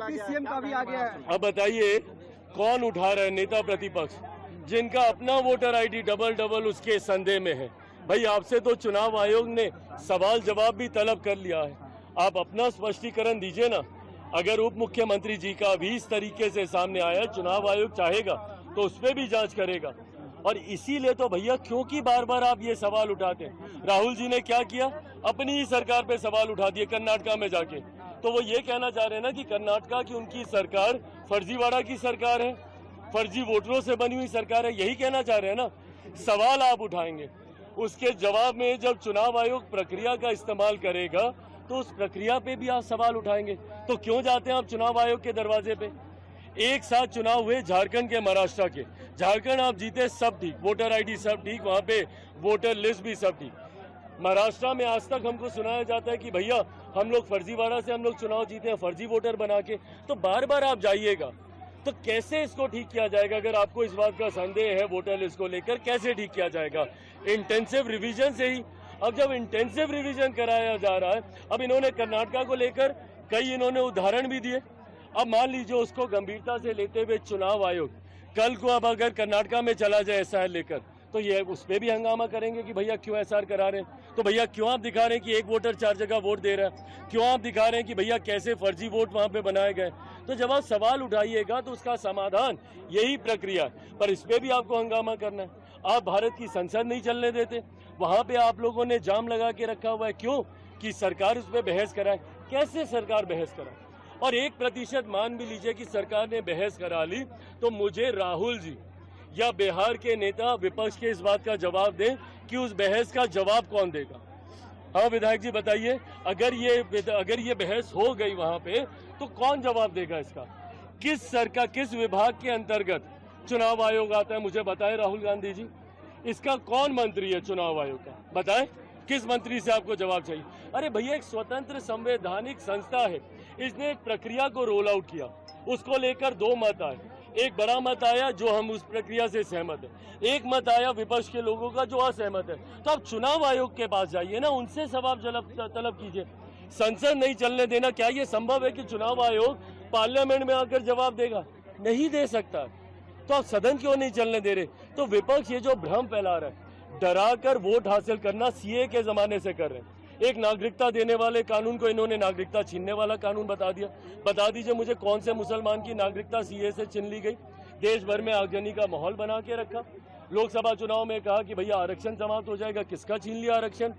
Deputy CM का भी आ गया है। अब बताइए कौन उठा रहा है? नेता प्रतिपक्ष, जिनका अपना वोटर आईडी डबल उसके संदेह में है। भाई आपसे तो चुनाव आयोग ने सवाल जवाब भी तलब कर लिया है, आप अपना स्पष्टीकरण दीजिए ना। अगर उप मुख्यमंत्री जी का भी इस तरीके से सामने आया, चुनाव आयोग चाहेगा तो उस पर भी जांच करेगा। और इसीलिए तो भैया क्योंकि बार बार आप ये सवाल उठाते हैं। राहुल जी ने क्या किया? अपनी ही सरकार पे सवाल उठा दिए कर्नाटका में जाके। तो वो ये कहना चाह रहे हैं ना कि कर्नाटका की उनकी सरकार फर्जीवाड़ा की सरकार है, फर्जी वोटरों से बनी हुई सरकार है, यही कहना चाह रहे हैं ना। सवाल आप उठाएंगे, उसके जवाब में जब चुनाव आयोग प्रक्रिया का इस्तेमाल करेगा तो उस प्रक्रिया पे भी आप सवाल उठाएंगे। तो क्यों जाते हैं आप चुनाव आयोग के दरवाजे पे? एक साथ चुनाव हुए झारखंड के, महाराष्ट्र के। झारखंड आप जीते सब ठीक, वोटर आईडी सब ठीक, वहां पे वोटर लिस्ट भी सब ठीक। महाराष्ट्र में आज तक हमको सुनाया जाता है कि भैया हम लोग फर्जीवाड़ा से हम लोग चुनाव जीते हैं, फर्जी वोटर बना के। तो बार बार आप जाइएगा तो कैसे इसको ठीक किया जाएगा? अगर आपको इस बात का संदेह है वोटर लिस्ट को लेकर, कैसे ठीक किया जाएगा? इंटेंसिव रिवीजन से ही। अब जब इंटेंसिव रिवीजन कराया जा रहा है, अब इन्होंने कर्नाटका को लेकर कई इन्होंने उदाहरण भी दिए। अब मान लीजिए उसको गंभीरता से लेते हुए चुनाव आयोग कल को अब अगर कर्नाटका में चला जाए एसआर लेकर, तो ये उस पर भी हंगामा करेंगे कि भैया क्यों एसआर करा रहे हैं। तो भैया क्यों आप दिखा रहे हैं कि एक वोटर 4 जगह वोट दे रहा है? क्यों आप दिखा रहे हैं कि भैया कैसे फर्जी वोट वहां पे बनाए गए? तो जब आप सवाल उठाइएगा तो उसका समाधान यही प्रक्रिया है, पर इस पर भी आपको हंगामा करना है। आप भारत की संसद नहीं चलने देते, वहां पे आप लोगों ने जाम लगा के रखा हुआ है। क्यों? कि सरकार उस पर बहस कराए। कैसे सरकार बहस कराए? और 1% मान भी लीजिए कि सरकार ने बहस करा ली, तो मुझे राहुल जी या बिहार के नेता विपक्ष के इस बात का जवाब दें कि उस बहस का जवाब कौन देगा। हाँ विधायक जी बताइए, अगर ये बहस हो गई वहां पे तो कौन जवाब देगा इसका? किस सरकार, किस विभाग के अंतर्गत चुनाव आयोग आता है? मुझे बताएं राहुल गांधी जी, इसका कौन मंत्री है चुनाव आयोग का? बताएं किस मंत्री से आपको जवाब चाहिए? अरे भैया एक स्वतंत्र संवैधानिक संस्था है, इसने एक प्रक्रिया को रोल आउट किया, उसको लेकर 2 मत आए। एक बड़ा मत आया जो हम उस प्रक्रिया से सहमत है, एक मत आया विपक्ष के लोगों का जो असहमत है। तो आप चुनाव आयोग के पास जाइए ना, उनसे सवाल तलब कीजिए। संसद नहीं चलने देना, क्या ये संभव है कि चुनाव आयोग पार्लियामेंट में आकर जवाब देगा? नहीं दे सकता। तो आप सदन क्यों नहीं चलने दे रहे? तो विपक्ष ये जो भ्रम फैला रहा है, डरा कर वोट हासिल करना सीए के जमाने से कर रहे हैं। एक नागरिकता देने वाले कानून को इन्होंने नागरिकता छीनने वाला कानून बता दिया। बता दीजिए मुझे कौन से मुसलमान की नागरिकता सीए से छीन ली गई? देश भर में आगजनी का माहौल बना के रखा। लोकसभा चुनाव में कहा कि भैया आरक्षण समाप्त हो जाएगा, किसका छीन लिया आरक्षण?